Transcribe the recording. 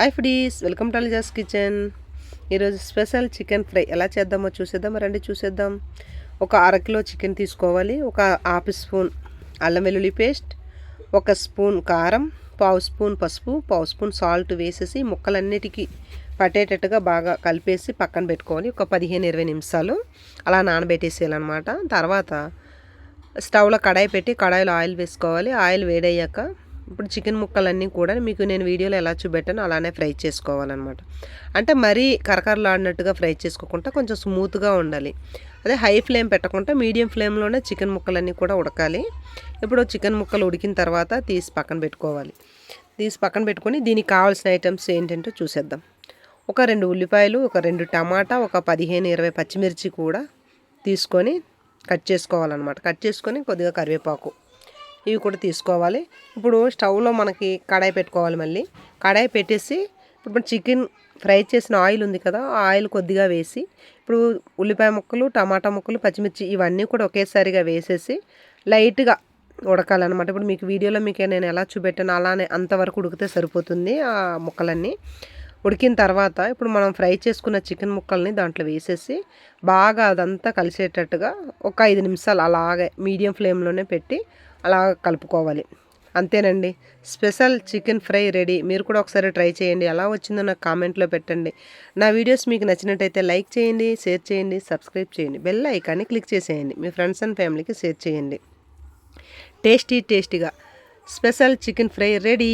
Hi foodies, welcome to Aliza's kitchen. ఈరోజు special chicken fry ఎలా చేద్దామో చూసేద్దాం రండి. చూసేద్దాం. ఒక అరకిలో చికెన్ తీసుకోవాలి. ఒక హాఫ్ స్పూన్ అల్లం వెల్లుల్లి పేస్ట్, ఒక స్పూన్ కారం, పావు స్పూన్ పసుపు, పావు స్పూన్ సాల్ట్ వేసేసి ముక్కలన్నిటికీ పట్టేటట్టుగా బాగా కలిపేసి పక్కన పెట్టుకోవాలి. ఒక 15-20 నిమిషాలు అలా నానబెట్టేసేయాలన్నమాట. తర్వాత స్టవ్లో కడాయి పెట్టి కడాయిలో ఆయిల్ వేసుకోవాలి. ఆయిల్ వేడయ్యాక ఇప్పుడు చికెన్ ముక్కలన్నీ కూడా మీకు నేను వీడియోలో ఎలా చూపెట్టానో అలానే ఫ్రై చేసుకోవాలన్నమాట. అంటే మరీ కరకరలాడినట్టుగా ఫ్రై చేసుకోకుండా కొంచెం స్మూత్గా ఉండాలి. అదే హై ఫ్లేమ్ పెట్టకుండా మీడియం ఫ్లేమ్లోనే చికెన్ ముక్కలన్నీ కూడా ఉడకాలి. ఇప్పుడు చికెన్ ముక్కలు ఉడికిన తర్వాత తీసి పక్కన పెట్టుకోవాలి. తీసి పక్కన పెట్టుకొని దీనికి కావాల్సిన ఐటమ్స్ ఏంటంటో చూసేద్దాం. ఒక 2 ఉల్లిపాయలు, ఒక 2 టమాటా, ఒక 15-20 పచ్చిమిర్చి కూడా తీసుకొని కట్ చేసుకోవాలన్నమాట. కట్ చేసుకొని కొద్దిగా కరివేపాకు ఇవి కూడా తీసుకోవాలి. ఇప్పుడు స్టవ్లో మనకి కడాయి పెట్టుకోవాలి. మళ్ళీ కడాయి పెట్టేసి ఇప్పుడు చికెన్ ఫ్రై చేసిన ఆయిల్ ఉంది కదా, ఆ ఆయిల్ కొద్దిగా వేసి ఇప్పుడు ఉల్లిపాయ ముక్కలు, టమాటా ముక్కలు, పచ్చిమిర్చి ఇవన్నీ కూడా ఒకేసారిగా వేసేసి లైట్గా ఉడకాలన్నమాట. ఇప్పుడు మీకు వీడియోలో నేను ఎలా చూపెట్టాను అలానే అంతవరకు ఉడికితే సరిపోతుంది. ఆ ముక్కలన్నీ ఉడికిన తర్వాత ఇప్పుడు మనం ఫ్రై చేసుకున్న చికెన్ ముక్కల్ని దాంట్లో వేసేసి బాగా అదంతా కలిసేటట్టుగా ఒక 5 నిమిషాలు అలాగే మీడియం ఫ్లేమ్లోనే పెట్టి అలా కలుపుకోవాలి. అంతేనండి, స్పెషల్ చికెన్ ఫ్రై రెడీ. మీరు కూడా ఒకసారి ట్రై చేయండి. ఎలా వచ్చిందో నాకు కామెంట్లో పెట్టండి. నా వీడియోస్ మీకు నచ్చినట్టయితే లైక్ చేయండి, షేర్ చేయండి, సబ్స్క్రైబ్ చేయండి, బెల్ ఐకాన్ని క్లిక్ చేసేయండి. మీ ఫ్రెండ్స్ అండ్ ఫ్యామిలీకి షేర్ చేయండి. టేస్టీగా స్పెషల్ చికెన్ ఫ్రై రెడీ.